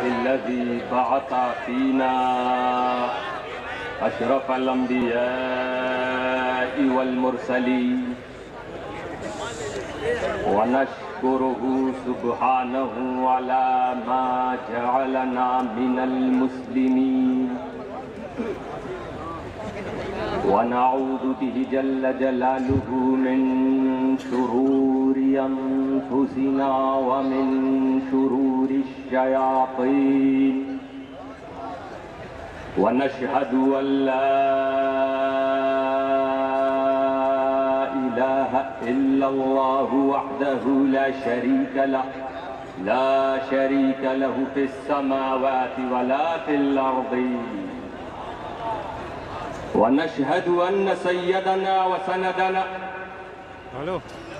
الذي بعث فينا أشرف الأنبياء والمرسلين ونشكره سبحانه على ما جعلنا من المسلمين ونعوذ به جل جلاله من شرور أنفسنا ومن شرور الشياطين ونشهد أن لا إله إلا الله وحده لا شريك له في السماوات ولا في الأرض ونشهد أن سيدنا وسندنا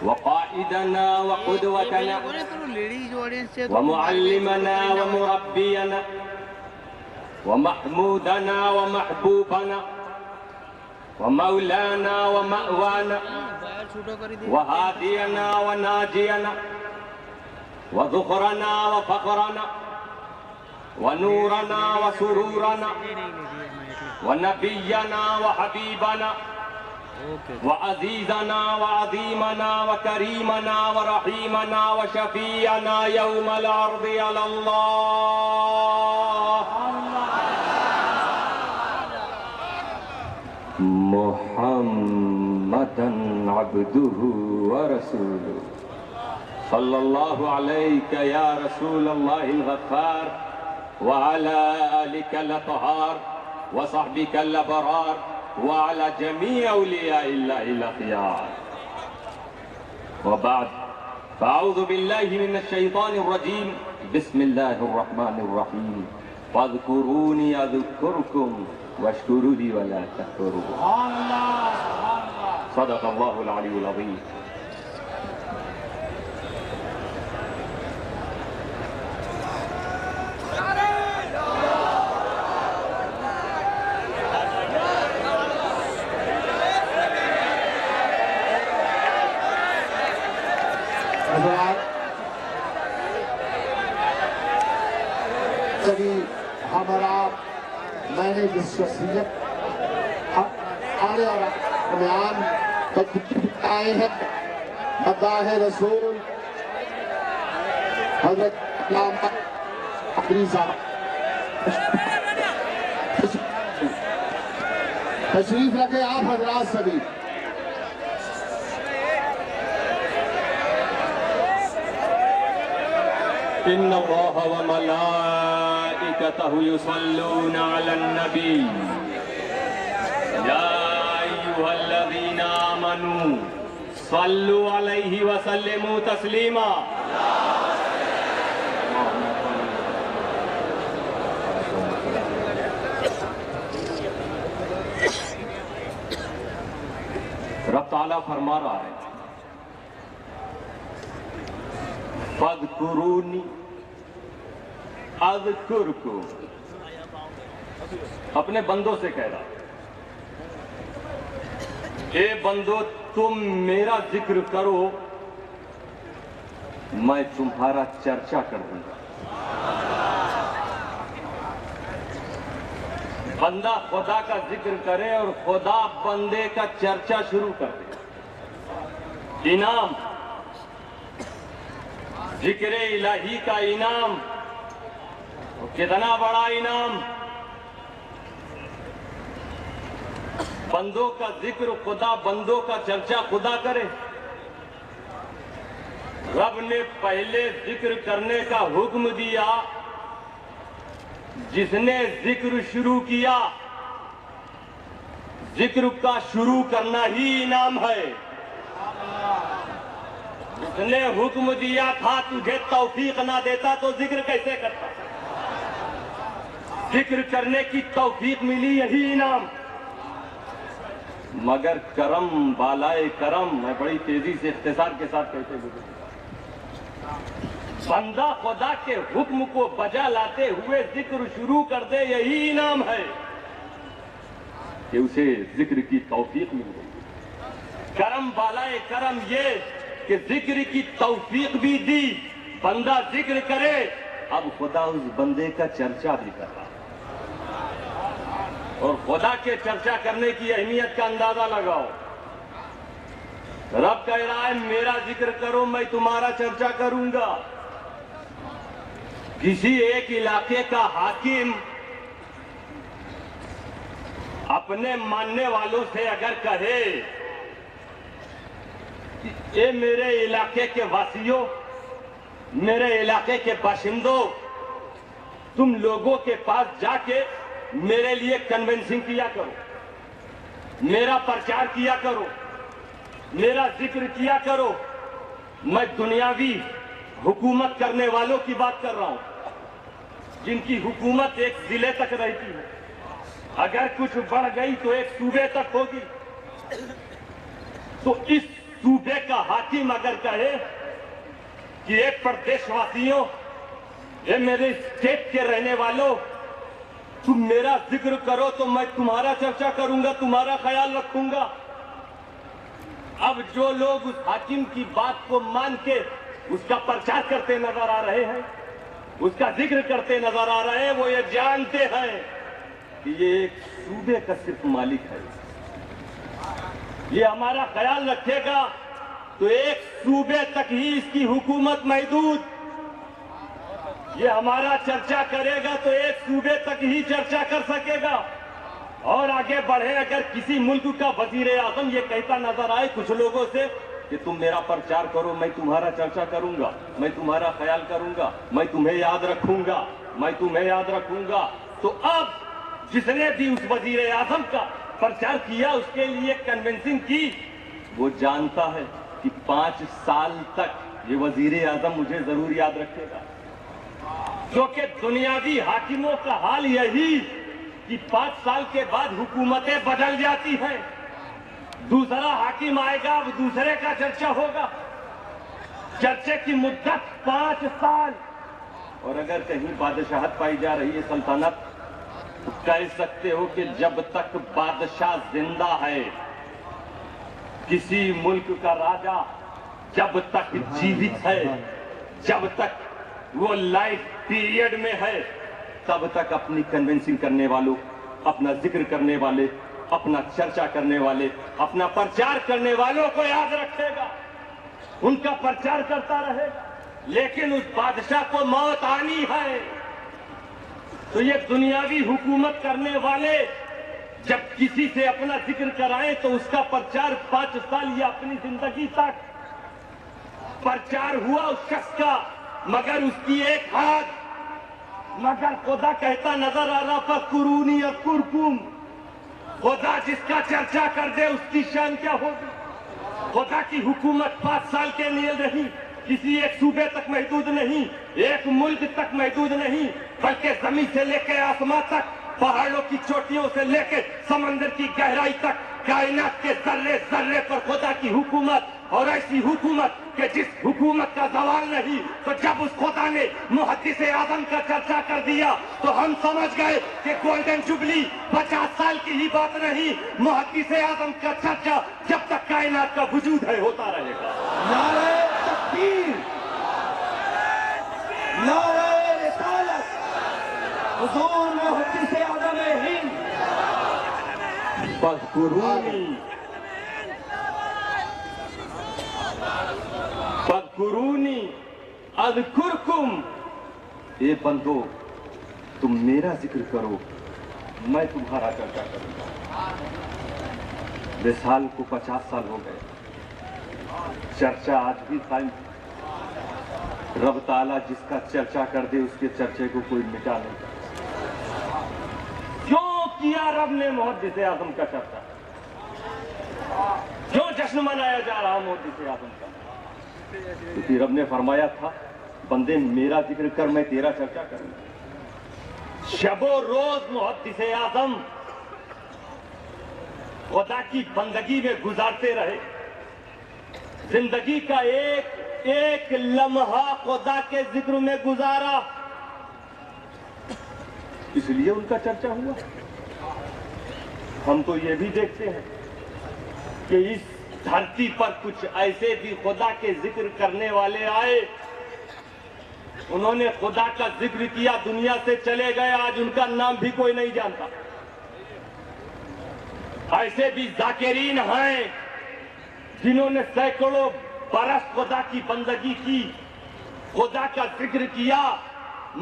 وقائدنا وقدوتنا ومعلمنا ومربينا ومحمودنا ومحبوبنا ومولانا ومأوانا وهادينا وناجينا وذخرنا وفقرنا ونورنا وسرورنا ونبينا وحبيبنا وعزيزنا وعظيمنا وكريمنا ورحيمنا وشفيعنا يوم العرض على الله محمدا عبده ورسوله صلى الله عليك يا رسول الله الغفار وعلى آلك الأطهار وصحبك الأبرار وعلى جميع أولياء الله الأخيار وبعد فأعوذ بالله من الشيطان الرجيم بسم الله الرحمن الرحيم فاذكروني أذكركم واشكروا لي ولا تكفرون صدق الله العلي العظيم ہمارا میں نے جس شخصیت آنے اور درمیان آئے ہیں مداح رسول حضرت علامہ قادری صاحب تشریف رکھے آپ حضرات سبھی إن الله وملائكته يصلون على النبي يا أيها الذين آمنوا صلوا عليه وسلموا تسليما رب تعالیٰ فرما رہا ہے فَاذْكُرُونِي اذکرکم اپنے بندوں سے کہہ رہا اے بندو تم میرا ذکر کرو میں تمہارا چرچا کر دوں گا بندہ خدا کا ذکر کرے اور خدا بندے کا چرچا شروع کر دے انعام ذکر الہی کا انعام کتنا بڑا انعام بندوں کا ذکر خدا بندوں کا چرچا خدا کرے رب نے پہلے ذکر کرنے کا حکم دیا جس نے ذکر شروع کیا ذکر کا شروع کرنا ہی انعام ہے اس نے حکم دیا تھا تجھے توفیق نہ دیتا تو ذکر کیسے کرتا ذکر کرنے کی توفیق ملی یہی انعام مگر کرم بالائے کرم میں بڑی تیزی سے اختصار کے ساتھ کہتے ہوئے بندہ خدا کے حکم کو بجا لاتے ہوئے ذکر شروع کر دے یہی انعام ہے کہ اسے ذکر کی توفیق مل گئی کرم بالائے کرم یہ کہ ذکر کی توفیق بھی دی بندہ ذکر کرے اب خدا اس بندے کا چرچا بھی کر رہا ہے، اور خدا کے چرچا کرنے کی اہمیت کا اندازہ لگاؤ۔ رب کہہ رہا ہے میرا ذکر کرو میں تمہارا چرچا کروں گا۔ کسی ایک علاقے کا حاکم اپنے ماننے والوں سے اگر کہے کہ اے میرے علاقے کے واسیوں، میرے علاقے کے باشندوں، تم لوگوں کے پاس جا کے میرے لیے کنونسنگ کیا کرو، میرا پرچار کیا کرو، میرا ذکر کیا کرو۔ میں دنیاوی حکومت کرنے والوں کی بات کر رہا ہوں، جن کی حکومت ایک ضلع تک رہتی ہے، اگر کچھ بڑھ گئی تو ایک صوبے تک ہوگی۔ تو اس صوبے کا حاکم اگر کہے کہ ایک پردیش واسیوں، اے میرے اسٹیٹ کے رہنے والوں، تم میرا ذکر کرو تو میں تمہارا چرچا کروں گا، تمہارا خیال رکھوں گا۔ اب جو لوگ اس حاکم کی بات کو مان کے اس کا پرچار کرتے نظر آ رہے ہیں، اس کا ذکر کرتے نظر آ رہے ہیں، وہ یہ جانتے ہیں کہ یہ ایک صوبے کا صرف مالک ہے، یہ ہمارا خیال رکھے گا تو ایک صوبے تک ہی اس کی حکومت محدود، یہ ہمارا چرچا کرے گا تو ایک صوبے تک ہی چرچا کر سکے گا، اور آگے بڑھے اگر کسی ملک کا وزیر اعظم یہ کہتا نظر آئے کچھ لوگوں سے کہ تم میرا پرچار کرو میں تمہارا چرچا کروں گا، میں تمہارا خیال کروں گا، میں تمہیں یاد رکھوں گا، میں تمہیں یاد رکھوں گا، تو اب جس نے بھی اس وزیر اعظم کا پرچار کیا، اس کے لیے کنونسنگ کی، وہ جانتا ہے کہ 5 سال تک یہ وزیر اعظم مجھے ضرور یاد رکھے گا، کیونکہ دنیاوی حاکموں کا حال یہی کہ 5 سال کے بعد حکومتیں بدل جاتی ہیں، دوسرا حاکم آئے گا، اب دوسرے کا چرچا ہوگا، چرچے کی مدت 5 سال، اور اگر کہیں بادشاہت پائی جا رہی ہے سلطنت، تو کہہ سکتے ہو کہ جب تک بادشاہ زندہ ہے، کسی ملک کا راجہ جب تک جیوت ہے، جب تک وہ لائف پیریڈ میں ہے، تب تک اپنی کنونسنگ کرنے والوں، اپنا ذکر کرنے والے، اپنا چرچا کرنے والے، اپنا پرچار کرنے والوں کو یاد رکھے گا، ان کا پرچار کرتا رہے گا۔ لیکن اس بادشاہ کو موت آنی ہے، تو یہ دنیاوی حکومت کرنے والے جب کسی سے اپنا ذکر کرائیں تو اس کا پرچار 5 سال یا اپنی زندگی تک پرچار ہوا اس شخص کا، مگر اس کی ایک حد، مگر خدا کہتا نظر آ رہا فَاذْكُرُونِي أَذْكُرْكُمْ، خدا جس کا چرچا کر دے اس کی شان کیا ہوگی۔ خدا کی حکومت 5 سال کے لیے نہیں، کسی ایک صوبے تک محدود نہیں، ایک ملک تک محدود نہیں، بلکہ زمین سے لے کے آسمان تک، پہاڑوں کی چوٹیوں سے لے کے سمندر کی گہرائی تک، کائنات کے ذرے ذرے پر خدا کی حکومت، اور ایسی حکومت کہ جس حکومت کا زوال نہیں۔ تو جب اس خدا نے محدث اعظم کا چرچا کر دیا تو ہم سمجھ گئے کہ گولڈن جوبلی 50 سال کی ہی بات نہیں، محدث اعظم کا چرچا جب تک کائنات کا وجود ہے ہوتا رہے گا۔ نعرہ تکبیر، نعرہ رسالت، حضور محدث اعظم ہند۔ فَاذْكُرُونِي فَاذْكُرُونِي أَذْكُرْكُمْ، اے بندو تم میرا ذکر کرو میں تمہارا چرچا کروں گا۔ وصال کو 50 سال ہو گئے، چرچا آج بھی قائم۔ رب تعالیٰ جس کا چرچا کر دے اس کے چرچے کو کوئی مٹا نہیں کرتا۔ کیوں کیا رب نے محدث اعظم کا چرچا؟ کیوں جشن منایا جا رہا محدث اعظم کا؟ کیونکہ رب نے فرمایا تھا بندے میرا ذکر کر میں تیرا چرچا کروں گا۔ شب و روز محدث اعظم خدا کی بندگی میں گزارتے رہے، زندگی کا ایک لمحہ خدا کے ذکر میں گزارا، اس لیے ان کا چرچا ہوا۔ ہم تو یہ بھی دیکھتے ہیں کہ اس دھرتی پر کچھ ایسے بھی خدا کے ذکر کرنے والے آئے انہوں نے خدا کا ذکر کیا، دنیا سے چلے گئے، آج ان کا نام بھی کوئی نہیں جانتا۔ ایسے بھی ذاکرین ہیں جنہوں نے سینکڑوں برس خدا کی بندگی کی، خدا کا ذکر کیا،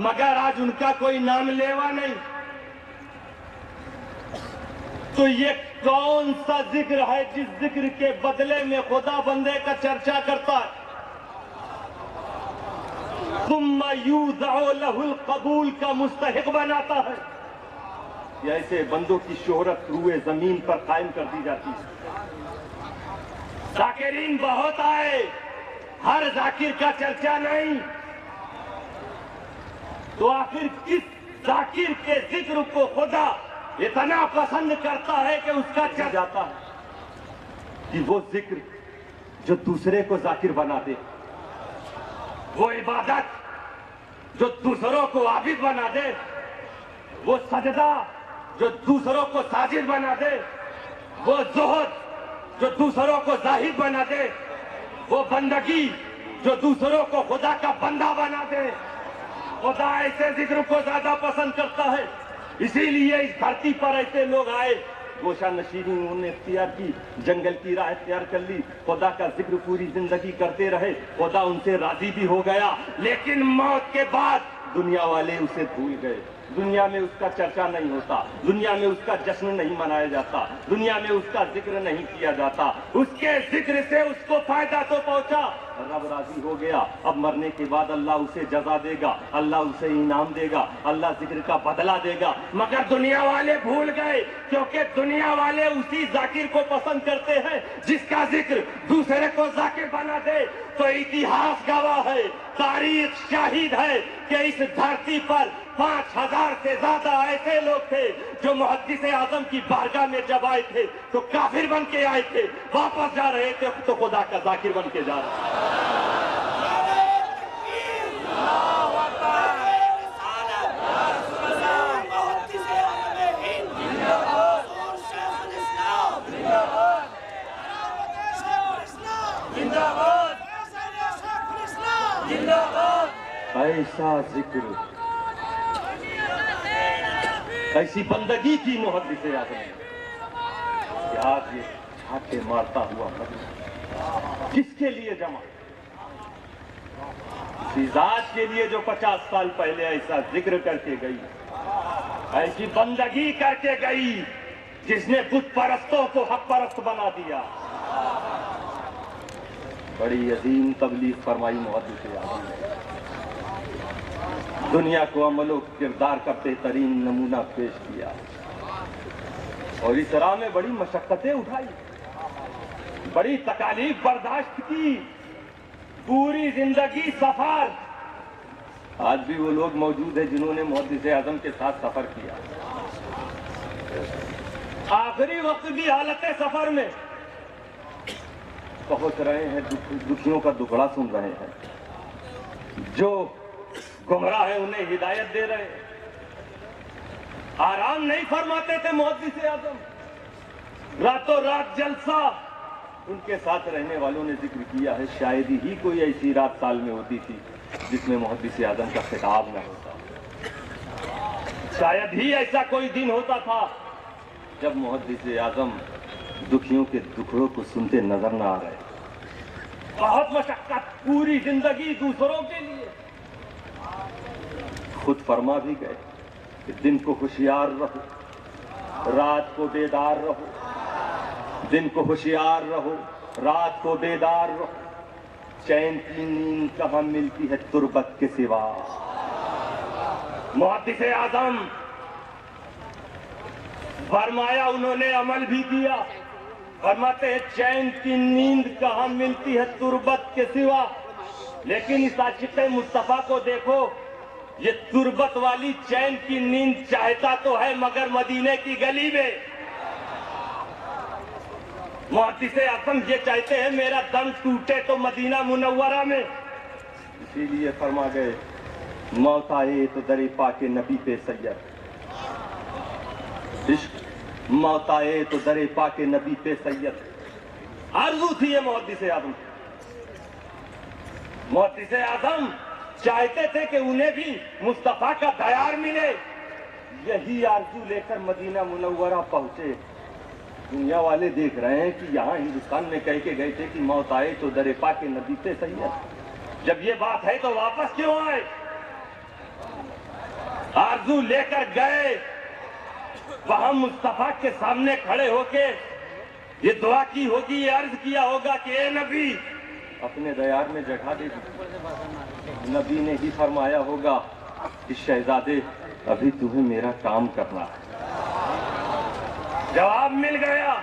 مگر آج ان کا کوئی نام لیوا نہیں۔ تو یہ کون سا ذکر ہے جس ذکر کے بدلے میں خدا بندے کا چرچا کرتا ہے؟ ثم یوضع لہ القبول کا مستحق بناتا ہے۔ یہ ایسے بندوں کی شہرت روئے زمین پر قائم کر دی جاتی ہے۔ ذاکرین بہت آئے، ہر ذاکر کا چرچا نہیں۔ تو آخر کس ذاکر کے ذکر کو خدا اتنا پسند کرتا ہے کہ اس کا چرچا جاتا ہے؟ کہ وہ ذکر جو دوسرے کو ذاکر بنا دے، وہ عبادت جو دوسروں کو عابد بنا دے، وہ سجدہ جو دوسروں کو ساجد بنا دے، وہ زہد جو دوسروں کو زاہد بنا دے، وہ بندگی جو دوسروں کو خدا کا بندہ بنا دے، خدا ایسے ذکر کو زیادہ پسند کرتا ہے۔ اسی لیے اس دھرتی پر ایسے لوگ آئے، گوشہ نشینی انہوں نے اختیار کی، جنگل کی راہ اختیار کر لی، خدا کا ذکر پوری زندگی کرتے رہے، خدا ان سے راضی بھی ہو گیا، لیکن موت کے بعد دنیا والے اسے بھول گئے۔ دنیا میں اس کا چرچا نہیں ہوتا، دنیا میں اس کا جشن نہیں منایا جاتا، دنیا میں اس کا ذکر نہیں کیا جاتا۔ اس کے ذکر سے اس کو فائدہ تو پہنچا، رب راضی ہو گیا، اب مرنے کے بعد اللہ اسے جزا دے گا، اللہ اسے انعام دے گا، اللہ ذکر کا بدلہ دے گا، مگر دنیا والے بھول گئے، کیونکہ دنیا والے اسی ذاکر کو پسند کرتے ہیں جس کا ذکر دوسرے کو ذاکر بنا دے۔ تو اتہاس گواہ ہے، تاریخ شاہد ہے کہ اس دھرتی پر 5000 سے زیادہ ایسے لوگ تھے جو محدث اعظم کی بارگاہ میں جب آئے تھے تو کافر بن کے آئے تھے، واپس جا رہے تھے تو خدا کا ذاکر بن کے جا رہے تھے۔ ایسا ذکر، ایسی بندگی کی محدث اعظم نے کہ آج یہ چھاتے مارتا ہوا مدینہ کس کے لیے جمع؟ اسی ذات کے لیے جو 50 سال پہلے ایسا ذکر کر کے گئی، ایسی بندگی کر کے گئی جس نے بت پرستوں کو حق پرست بنا دیا۔ بڑی عظیم تبلیغ فرمائی محدث اعظم نے، دنیا کو عمل و کردار کا بہترین نمونہ پیش کیا، اور اس راہ میں بڑی مشقتیں اٹھائی، بڑی تکالیف برداشت کی، پوری زندگی سفر۔ آج بھی وہ لوگ موجود ہیں جنہوں نے محدث اعظم کے ساتھ سفر کیا، آخری وقت بھی حالت سفر میں پہنچ رہے ہیں، دکھیوں کا دکھڑا سن رہے ہیں، جو گمراہ ہیں انہیں ہدایت دے رہے ہیں۔ آرام نہیں فرماتے تھے محدث اعظم، راتوں رات جلسہ۔ ان کے ساتھ رہنے والوں نے ذکر کیا ہے شاید ہی کوئی ایسی رات سال میں ہوتی تھی جس میں محدث اعظم کا خطاب نہ ہوتا، شاید ہی ایسا کوئی دن ہوتا تھا جب محدث اعظم دکھیوں کے دکھڑوں کو سنتے نظر نہ آ رہے۔ بہت مشقت، پوری زندگی دوسروں کے لیے۔ خود فرما بھی گئے کہ دن کو ہوشیار رہو، رات کو بیدار رہو، دن کو ہوشیار رہو، رات کو بیدار رہو، چین کی نیند کہاں ملتی ہے تربت کے سوا۔ محدث اعظم فرمایا، انہوں نے عمل بھی کیا، فرماتے ہیں چین کی نیند کہاں ملتی ہے تربت کے سوا۔ لیکن اس عاشق مصطفیٰ کو دیکھو، یہ تربت والی چین کی نیند چاہتا تو ہے مگر مدینے کی گلی میں۔ محدث اعظم یہ چاہتے ہیں میرا دم ٹوٹے تو مدینہ منورہ میں، اسی لیے فرما گئے موت آئے تو در پاک نبی پہ سید، عشق موت آئے تو در پاک نبی پہ سید۔ آرزو تھی یہ محدث اعظم، محدث اعظم چاہتے تھے کہ انہیں بھی مصطفیٰ کا دیار ملے. یہی آرزو لے کر مدینہ منورہ پہنچے. دنیا والے دیکھ رہے ہیں کہ یہاں ہندوستان میں کہہ کے گئے تھے کہ موت آئے تو در پاک نبی پہ سید. جب یہ بات ہے تو واپس کیوں آئے؟ آرزو لے کر گئے, وہاں مصطفیٰ کے سامنے کھڑے ہو کے یہ دعا کی ہوگی, یہ عرض کیا ہوگا کہ اے نبی اپنے دیار میں جگہ دے دی. نبی نے ہی فرمایا ہوگا کہ شہزادے ابھی تمہیں میرا کام کرنا ہے. جواب مل گیا.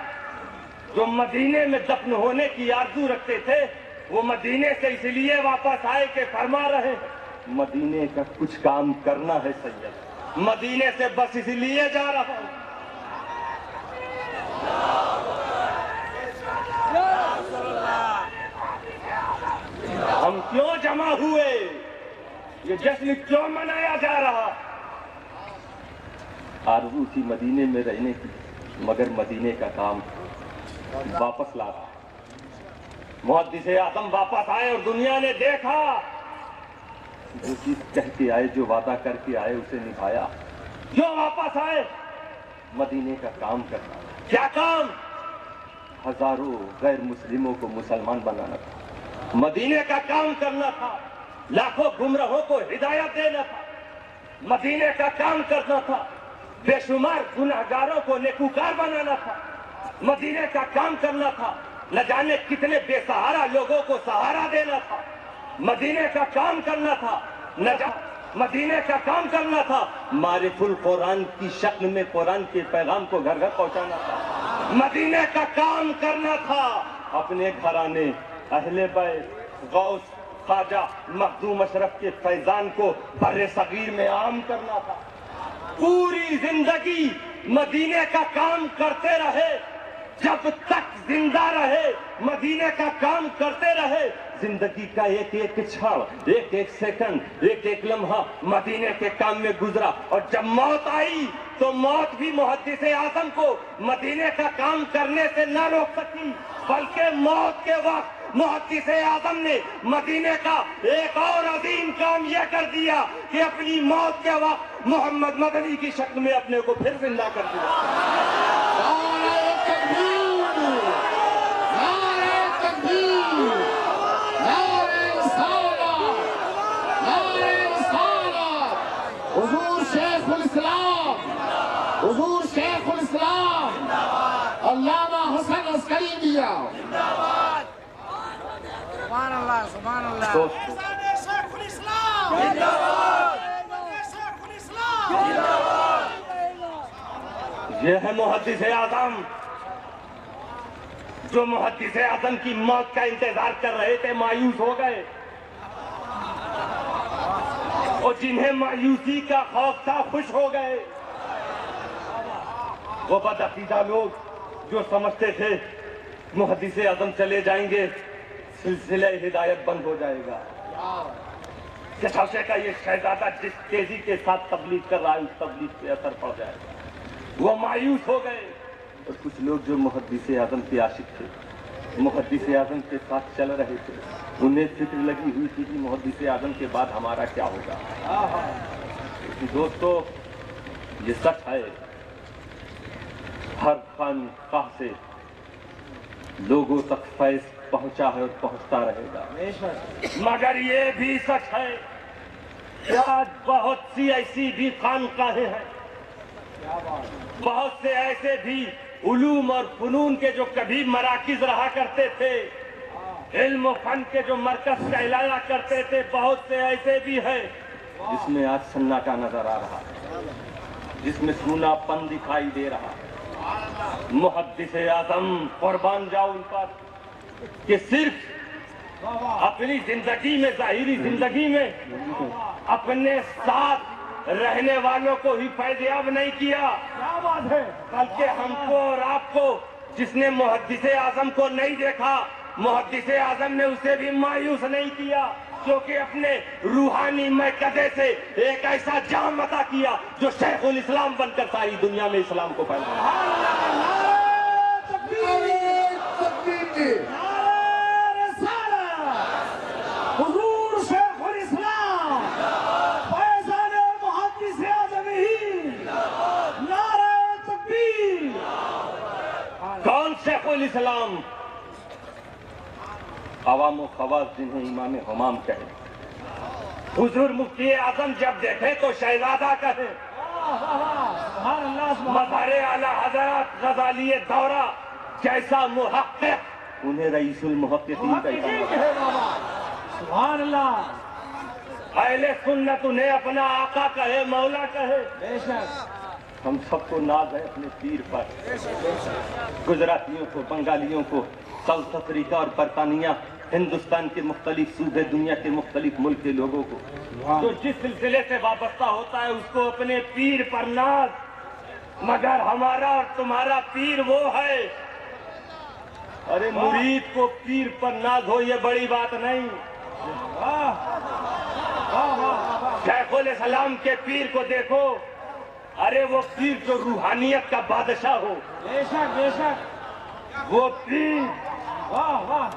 جو مدینے میں دفن ہونے کی آرزو رکھتے تھے وہ مدینے سے اس لیے واپس آئے کہ فرما رہے مدینے کا کچھ کام کرنا ہے سید, مدینے سے بس اس لیے جا رہا ہوں. ہم کیوں جمع ہوئے, یہ جشن کیوں منایا جا رہا؟ آرزو تھی مدینے میں رہنے کی, مگر مدینے کا کام واپس لا رہا. محدث اعظم واپس آئے اور دنیا نے دیکھا جو چیز کہہ کے آئے, جو وعدہ کر کے آئے اسے نبھایا. کیوں واپس آئے؟ مدینے کا کام کرنا. کیا کام؟ ہزاروں غیر مسلموں کو مسلمان بنانا تھا, مدینے کا کام کرنا تھا. لاکھوں گمراہوں کو ہدایت دینا تھا, مدینے کا کام کرنا تھا. بے شمار گنہگاروں کو نیکوکار بنانا تھا, مدینے کا کام کرنا تھا. نہ جانے کتنے بے سہارا لوگوں کو سہارا دینا تھا, مدینے کا کام کرنا تھا. مدینے کا کام کرنا تھا. معرف القرآن کی شکل میں قرآن کے پیغام کو گھر گھر پہنچانا تھا, مدینے کا کام کرنا تھا. اپنے گھرانے اہل بیت غوث خواجہ مخدوم اشرف کے فیضان کو بر صغیر میں عام کرنا تھا. پوری زندگی مدینے کا کام کرتے رہے, جب تک زندہ رہے مدینے کا کام کرتے رہے. زندگی کا ایک ایک چھڑ, ایک ایک سیکنڈ, ایک ایک لمحہ مدینے کے کام میں گزرا. اور جب موت آئی تو موت بھی محدث اعظم کو مدینے کا کام کرنے سے نہ روک سکی, بلکہ موت کے وقت محدث اعظم نے مدینے کا ایک اور عظیم کام یہ کر دیا کہ اپنی موت کے وقت محمد مدنی کی شکل میں اپنے کو پھر زندہ کر دیا. نعرہ تکبیر, نعرہ تکبیر, نعرہ رسالت, نعرہ رسالت. حضور شیخ الاسلام, حضور شیخ الاسلام علامہ حسن عسکری دیا. سبحان اللہ, سبحان اللہ. شیخ الاسلام شیخ الاسلام. یہ ہے محدث اعظم, جو محدث اعظم کی موت کا انتظار کر رہے تھے مایوس ہو گئے, اور جنہیں مایوسی کا خوف تھا خوش ہو گئے. وہ بدعقیدہ لوگ جو سمجھتے تھے محدث اعظم چلے جائیں گے سلسلہ ہدایت بند ہو جائے گا, کشاشے کا یہ شہزادہ جس تیزی کے ساتھ تبلیغ کر رہا ہے اس تبلیغ پہ اثر پڑ جائے گا, وہ مایوس ہو گئے. اور کچھ لوگ جو محدث اعظم کے عاشق تھے, محدث اعظم کے ساتھ چل رہے تھے, انہیں فکر لگی ہوئی تھی کہ محدث اعظم کے بعد ہمارا کیا ہوگا. دوستو یہ سچ ہے, ہر خانقاہ سے لوگوں تک فیض پہنچا ہے اور پہنچتا رہے گا. مگر یہ بھی سچ ہے کہ آج بہت سی ایسی بھی خانقاہیں ہیں, بہت سے ایسے بھی علوم اور فنون کے جو کبھی مراکز رہا کرتے تھے, علم و فن کے جو مرکز کہلایا کرتے تھے, بہت سے ایسے بھی ہیں جس میں آج سناٹا نظر آ رہا ہے, جس میں سونا پن دکھائی دے رہا ہے. محدث اعظم قربان جاؤ ان پر کہ صرف اپنی زندگی میں, ظاہری زندگی میں اپنے ساتھ رہنے والوں کو ہی فیضیاب نہیں کیا, بلکہ ہم کو اور آپ کو, جس نے محدث اعظم کو نہیں دیکھا, محدث اعظم نے اسے بھی مایوس نہیں کیا, کیونکہ اپنے روحانی میکدے سے ایک ایسا جام عطا کیا جو شیخ الاسلام بن کر ساری دنیا میں اسلام کو پھیلایا. حضور شیخ الاسلام الاسلام عوام و خواص جنہیں امام حمام کہے، حضور مفتی اعظم جب دیکھے تو شہزادہ کہے، مظہر اعلی حضرات غزالی دورہ جیسا محقق انہیں رئیس المحققین کہے۔ سبحان اللہ، اہل سنت انہیں اپنا آقا کہے، مولا کہے۔ بے شک، ہم سب کو ناز ہے اپنے پیر پر، گجراتیوں کو، بنگالیوں کو، ساؤتھ افریقہ اور برطانیہ، ہندوستان کے مختلف صوبے، دنیا کے مختلف ملک کے لوگوں کو جو جس سلسلے سے وابستہ ہوتا ہے اس کو اپنے پیر پر ناز، مگر ہمارا اور تمہارا پیر وہ ہے۔ ارے مرید کو پیر پر ناز ہو یہ بڑی بات نہیں، شیخ الاسلام کے پیر کو دیکھو، ارے وہ پیر جو روحانیت کا بادشاہ ہو، بے شک، بے شک، وہ پیر واہ واہ،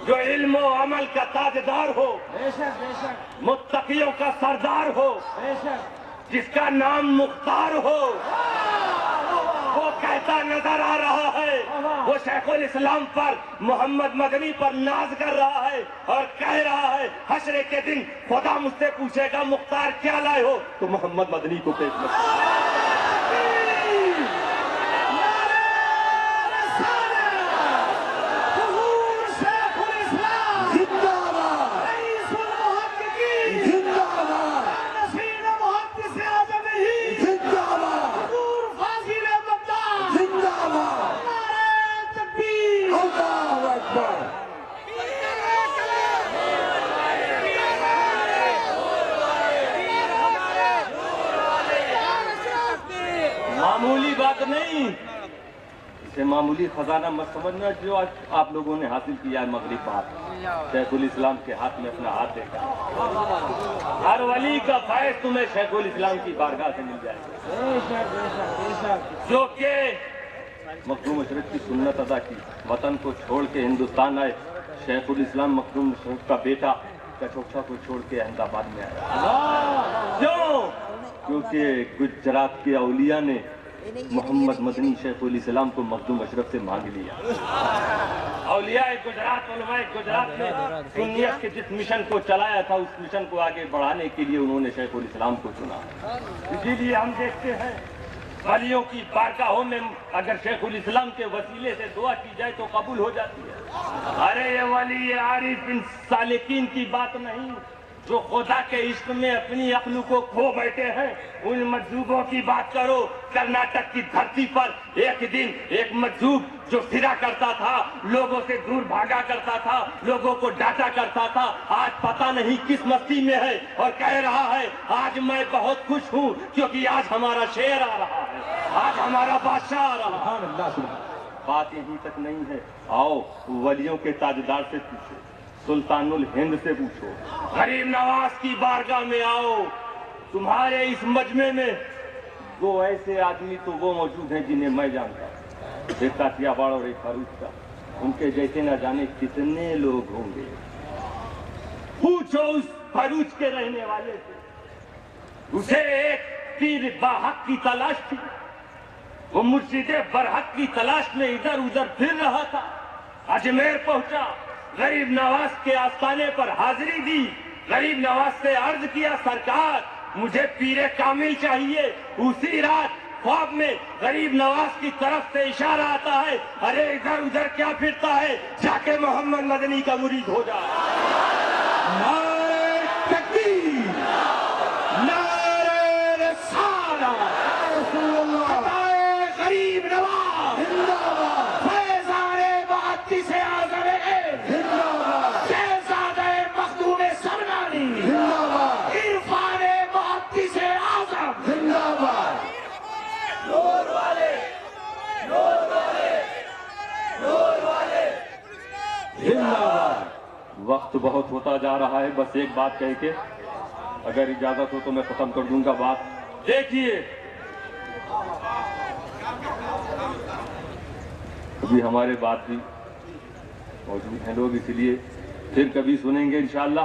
جو علم و عمل کا تاجدار ہو، بے شک، بے شک، متقیوں کا سردار ہو، بے شک، جس کا نام مختار ہو، وہ کہتا نظر آ رہا ہے، وہ شیخ الاسلام پر، محمد مدنی پر ناز کر رہا ہے اور کہہ رہا ہے حشر کے دن خدا مجھ سے پوچھے گا مختار کیا لائے ہو تو محمد مدنی کو پیش کرو۔ معمولی بات نہیں، اسے معمولی خزانہ مت سمجھنا جو آج آپ لوگوں نے حاصل کیا ہے مغرب بات، شیخ الاسلام کے ہاتھ میں اپنا ہاتھ دے گا، ہر ولی کا فیض تمہیں شیخ الاسلام کی بارگاہ سے مل جائے گا، بے شک، بے شک، بے شک، جو کہ مخدوم اشرف کی سنت ادا کی، وطن کو چھوڑ کے ہندوستان آئے، شیخ الاسلام مخدوم اشرف کا بیٹا کچوچا کو چھوڑ کے احمد آباد میں آیا، کیوں؟ کیونکہ گجرات کے اولیاء نے محمد مدنی شیخ الاسلام کو مخدوم اشرف سے مانگ لیا۔ اولیاء گجرات، علماء گجرات نے سنیت کے جس مشن کو چلایا تھا اس مشن کو آگے بڑھانے کے لیے انہوں نے شیخ الاسلام کو چنا، اسی لیے ہم دیکھتے ہیں ولیوں کی بارگاہوں میں اگر شیخ الاسلام کے وسیلے سے دعا کی جائے تو قبول ہو جاتی ہے۔ ارے یہ ولی یہ عارف ان سالکین کی بات نہیں جو خدا کے عشق میں اپنی عقل کو کھو بیٹھے ہیں، ان مجذوبوں کی بات کرو۔ کرناٹک کی دھرتی پر ایک دن ایک مجذوب جو پھرا کرتا تھا، لوگوں سے دور بھاگا کرتا تھا، لوگوں کو ڈانٹا کرتا تھا، آج پتہ نہیں کس مستی میں ہے اور کہہ رہا ہے آج میں بہت خوش ہوں کیونکہ آج ہمارا شیر آ رہا ہے، آج ہمارا بادشاہ آ رہا ہے۔ بات یہیں تک نہیں ہے، آؤ ولیوں کے تاجدار سے پوچھو، سلطان الہند سے پوچھو، غریب نواز کی بارگاہ میں آؤ، تمہارے اس مجمع میں دو ایسے آدمی تو وہ موجود ہیں جنہیں میں جانتا ہوں، ایک کاتیا باڑ اور ایک فاروق کا، ان کے جیسے نہ جانے کتنے لوگ ہوں گے۔ پوچھو اس فاروق کے رہنے والے سے، اسے ایک پیر باحق کی تلاش تھی، وہ مرشد برحق کی تلاش میں ادھر ادھر پھر رہا تھا، اجمیر پہنچا، غریب نواز کے آستانے پر حاضری دی، غریب نواز سے عرض کیا سرکار مجھے پیر کامل چاہیے۔ اسی رات خواب میں غریب نواز کی طرف سے اشارہ آتا ہے، ارے ادھر ادھر کیا پھرتا ہے، جا کے محمد مدنی کا مرید ہو جا۔ نعرہ تکبیر، نعرہ رسالت، خدائے غریب نواز زندہ باد، فیضان محدث اعظم زندہ باد، شہزادہ مخدوم سمنانی زندہ باد، عرفان محدث اعظم زندہ باد، نور والے، نور والے، نور والے زندہ باد۔ وقت بہت ہوتا جا رہا ہے، بس ایک بات کہہ کے اگر اجازت ہو تو میں ختم کر دوں گا بات۔ دیکھیے ابھی ہمارے بات بھی موجود ہیں لوگ، اسی لیے پھر کبھی سنیں گے انشاءاللہ۔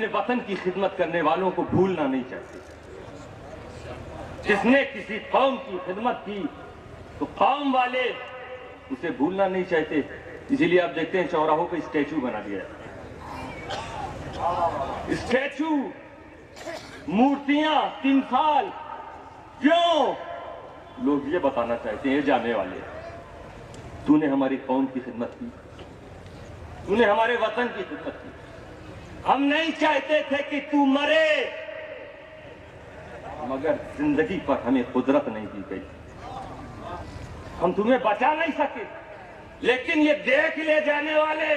اپنے وطن کی خدمت کرنے والوں کو بھولنا نہیں چاہتے. جس نے کسی قوم کی خدمت کی تو قوم والے اسے بھولنا نہیں چاہتے. اسی لیے آپ دیکھتے ہیں چوراہوں پہ اسٹیچو بنا دیا ہے. اسٹیچو, مورتیاں, تمثال. کیوں؟ لوگ یہ بتانا چاہتے ہیں جانے والے, تو نے ہماری قوم کی خدمت کی, تو نے ہمارے وطن کی خدمت کی. ہم نہیں چاہتے تھے کہ تو مرے, مگر زندگی پر ہمیں قدرت نہیں دی گئی. ہم تمہیں بچا نہیں سکے, لیکن یہ دیکھ لے جانے والے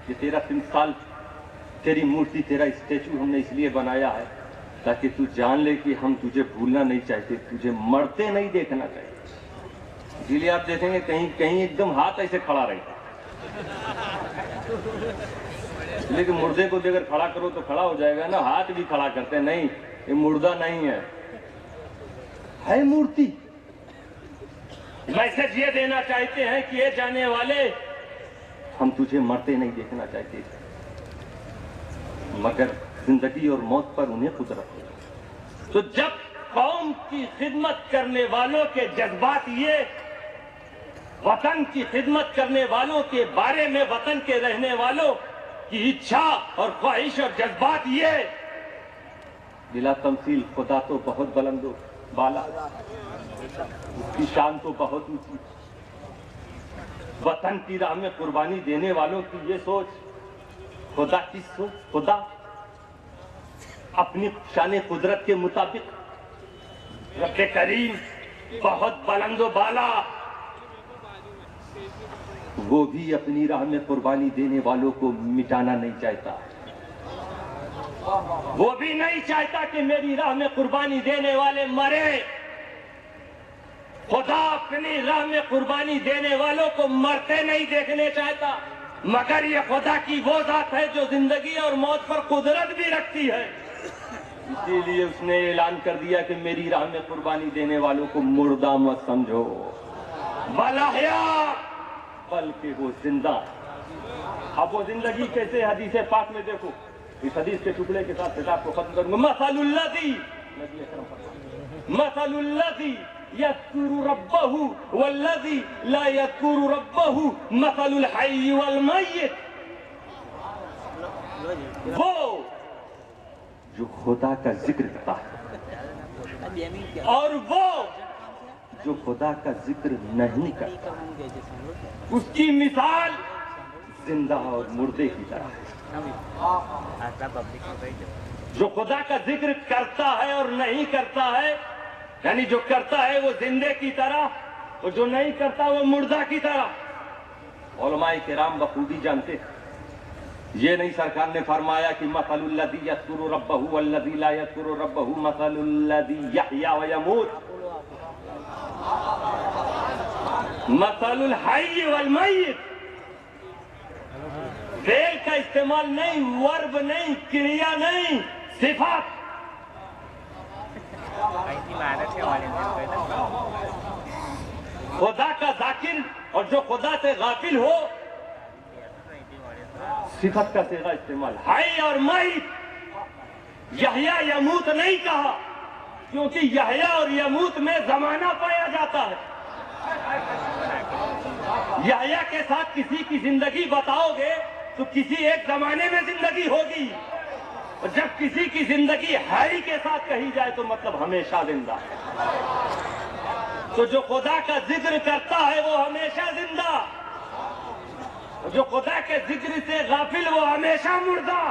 کہ تیرا تمثال, تیری مورتی, تیرا اسٹیچو ہم نے اس لیے بنایا ہے تاکہ تو جان لے کہ ہم تجھے بھولنا نہیں چاہتے, تجھے مرتے نہیں دیکھنا چاہیے. اسی لیے آپ دیکھیں گے کہیں کہیں ایک دم ہاتھ ایسے کھڑا رہتا, لیکن مردے کو اگر کھڑا کرو تو کھڑا ہو جائے گا نا. ہاتھ بھی کھڑا کرتے ہیں, نہیں یہ مردہ نہیں ہے, ہے مورتی. میسج یہ دینا چاہتے ہیں کہ یہ جانے والے ہم تجھے مرتے نہیں دیکھنا چاہتے, مگر زندگی اور موت پر انہیں قدرت ہے. تو جب قوم کی خدمت کرنے والوں کے جذبات یہ, وطن کی خدمت کرنے والوں کے بارے میں, وطن کے رہنے والوں کی اچھا اور خواہش اور جذبات یہ, بلا تمثیل خدا تو بہت بلند و بالا, اس کی شان تو بہت اونچی. وطن کی راہ میں قربانی دینے والوں کی یہ سوچ, خدا کی سوچ, خدا اپنی شان قدرت کے مطابق, رب کریم بہت بلند و بالا, وہ بھی اپنی راہ میں قربانی دینے والوں کو مٹانا نہیں چاہتا. وہ بھی نہیں چاہتا کہ میری راہ میں قربانی دینے والے مرے. خدا اپنی راہ میں قربانی دینے والوں کو مرتے نہیں دیکھنے چاہتا, مگر یہ خدا کی وہ ذات ہے جو زندگی اور موت پر قدرت بھی رکھتی ہے. اسی لیے اس نے اعلان کر دیا کہ میری راہ میں قربانی دینے والوں کو مردہ مت سمجھو, بل احیاء, بلکہ وہ زندہ. اب وہ زندگی کیسے, حدیث پاک میں دیکھو, اس حدیث کے ٹکڑے کے ساتھ خطاب کو ختم کروں گا. مثل الذی, مثل الذی یذکر ربہ والذی لا یذکر ربہ مثل الحی والمیت. وہ جو خدا کا ذکر کرتا ہے اور وہ جو خدا کا ذکر نہیں کرتا, اس کی مثال زندہ اور مردے کی طرح ہے. جو خدا کا ذکر کرتا ہے اور نہیں کرتا ہے, یعنی جو کرتا ہے وہ زندے کی طرح, اور جو نہیں کرتا وہ مردہ کی طرح. علماء کرام بخوبی جانتے ہیں, یہ نہیں سرکار نے فرمایا کہ مثل الذی یذکر ربہ والذی لا یذکر ربہ مثل الذی یحیی ویموت, مثل الحی والمیت. فعل کا استعمال نہیں, ورب نہیں, کریا نہیں, صفات. خدا کا ذاکر اور جو خدا سے غافل ہو, صفت کا صیغہ استعمال. حی اور میت, یحییٰ یموت نہیں کہا, کیونکہ یحییٰ اور یموت میں زمانہ پایا جاتا ہے. یحییٰ کے ساتھ کسی کی زندگی بتاؤ گے تو کسی ایک زمانے میں زندگی ہوگی, اور جب کسی کی زندگی حی کے ساتھ کہی جائے تو مطلب ہمیشہ زندہ. تو جو خدا کا ذکر کرتا ہے وہ ہمیشہ زندہ, جو خدا کے ذکر سے غافل وہ ہمیشہ مردہ.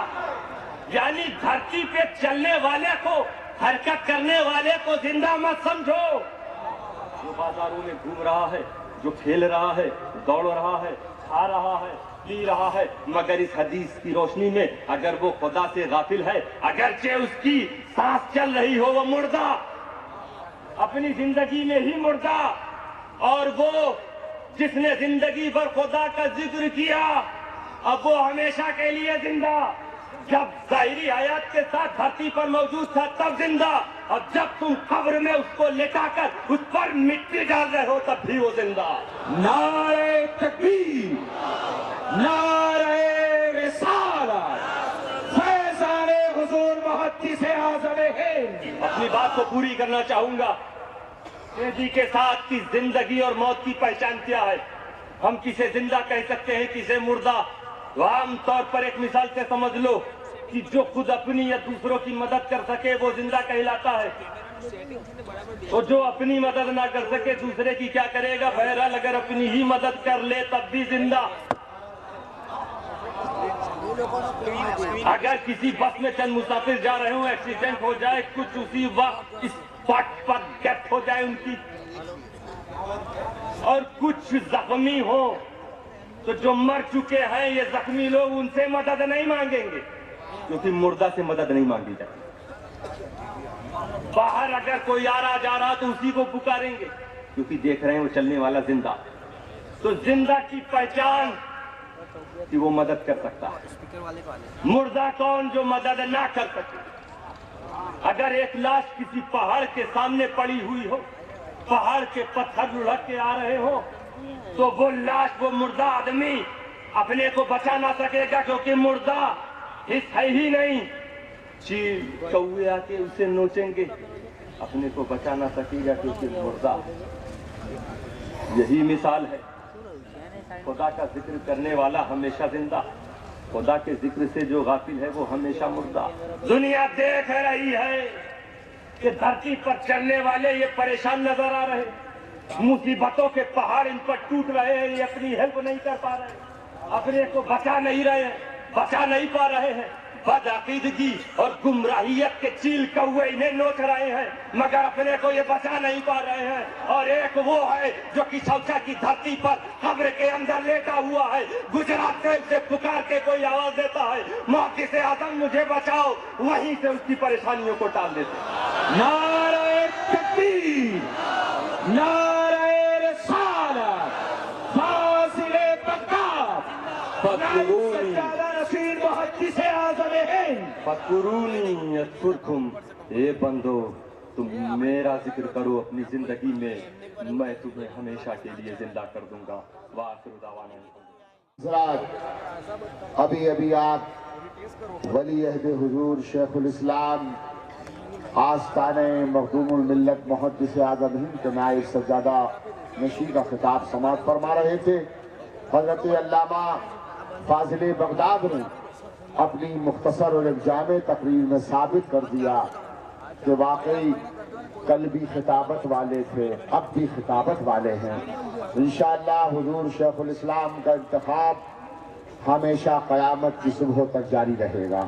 یعنی دھرتی پہ چلنے والے کو, حرکت کرنے والے کو زندہ مت سمجھو. جو بازاروں میں گھوم رہا ہے, جو کھیل رہا ہے, دوڑ رہا ہے, کھا رہا ہے, پی رہا ہے, مگر اس حدیث کی روشنی میں اگر وہ خدا سے غافل ہے, اگرچہ اس کی سانس چل رہی ہو, وہ مردہ, اپنی زندگی میں ہی مردہ. اور وہ جس نے زندگی بھر خدا کا ذکر کیا, اب وہ ہمیشہ کے لیے زندہ. جب ظاہری حیات کے ساتھ دھرتی پر موجود تھا تب زندہ, اور جب تم قبر میں اس کو لٹا کر اس پر مٹی ڈال رہے ہو تب بھی وہ زندہ. نعرہ تکبیر, نعرہ رسالت, محدث اعظم ہند. اپنی بات کو پوری کرنا چاہوں گا. قیدی کے ساتھ کی زندگی اور موت کی پہچان کیا ہے؟ ہم کسے زندہ کہہ سکتے ہیں, کسے مردہ؟ تو عام طور پر ایک مثال سے سمجھ لو کہ جو خود اپنی یا دوسروں کی مدد کر سکے وہ زندہ کہلاتا ہے, اور جو اپنی مدد نہ کر سکے دوسرے کی کیا کرے گا؟ بہرحال اگر اپنی ہی مدد کر لے تب بھی زندہ. اگر کسی بس میں چند مسافر جا رہے ہوں, ایکسیڈنٹ ہو جائے, کچھ اسی وقت اس اسپاٹ پر ڈیتھ ہو جائے ان کی, اور کچھ زخمی ہو, تو جو مر چکے ہیں یہ زخمی لوگ ان سے مدد نہیں مانگیں گے, کیونکہ مردہ سے مدد نہیں مانگی جاتی. باہر اگر کوئی آ رہا جا رہا تو اسی کو پکاریں گے, کیونکہ دیکھ رہے ہیں وہ چلنے والا زندہ. تو زندہ کی پہچان کہ وہ مدد کر سکتا ہے. مردہ کون؟ جو مدد نہ کر سکے. اگر ایک لاش کسی پہاڑ کے سامنے پڑی ہوئی ہو, پہاڑ کے پتھر لڑک کے آ رہے ہو, تو وہ لاش, وہ مردہ آدمی اپنے کو بچا نہ سکے گا, کیونکہ مردہ حص ہے ہی نہیں. چیل کوے آ کے اسے نوچیں گے, اپنے کو بچا نہ سکے گا کیونکہ مردہ. یہی مثال ہے. خدا کا ذکر کرنے والا ہمیشہ زندہ, خدا کے ذکر سے جو غافل ہے وہ ہمیشہ مردہ. دنیا دیکھ رہی ہے کہ دھرتی پر چلنے والے یہ پریشان نظر آ رہے, مصیبتوں کے پہاڑ ان پر ٹوٹ رہے ہیں, یہ اپنی ہیلپ نہیں کر پا رہے, اپنے کو بچا نہیں رہے ہیں, بچا نہیں پا رہے ہیں. بدعقیدگی اور گمراہیت کے چیل کوے انہیں نوچ رہے ہیں, مگر اپنے کو یہ بچا نہیں پا رہے ہیں. اور ایک وہ ہے جو کسوچا کی دھرتی پر قبر کے اندر لیٹا ہوا ہے, گجرات سے اسے پکار کے کوئی آواز دیتا ہے, محدث اعظم مجھے بچاؤ, وہیں سے اس کی پریشانیوں کو ٹال دیتے ہیں. نعرہ تکبیر, نعرہ رسالت, فاضل بغداد, فاذکرونی رسول محدث اعظم ہند. فاذکرونی اذکرکم, اے بندو تم میرا ذکر کرو اپنی زندگی میں, میں تمہیں ہمیشہ کے لیے زندہ کر دوں گا. وآخر دعوانا حضرات, ابھی آپ ولی عہد حضور شیخ الاسلام آستانِ مخدوم الملت محدث اعظم ہند کے نائب سجادہ نشین کا خطاب سماعت فرما رہے تھے. حضرت علامہ فاضل بغداد نے اپنی مختصر اور ایک جامع تقریر میں ثابت کر دیا کہ واقعی کل بھی خطابت والے تھے, اب بھی خطابت والے ہیں. انشاءاللہ حضور شیخ الاسلام کا انتخاب ہمیشہ قیامت کی صبح تک جاری رہے گا.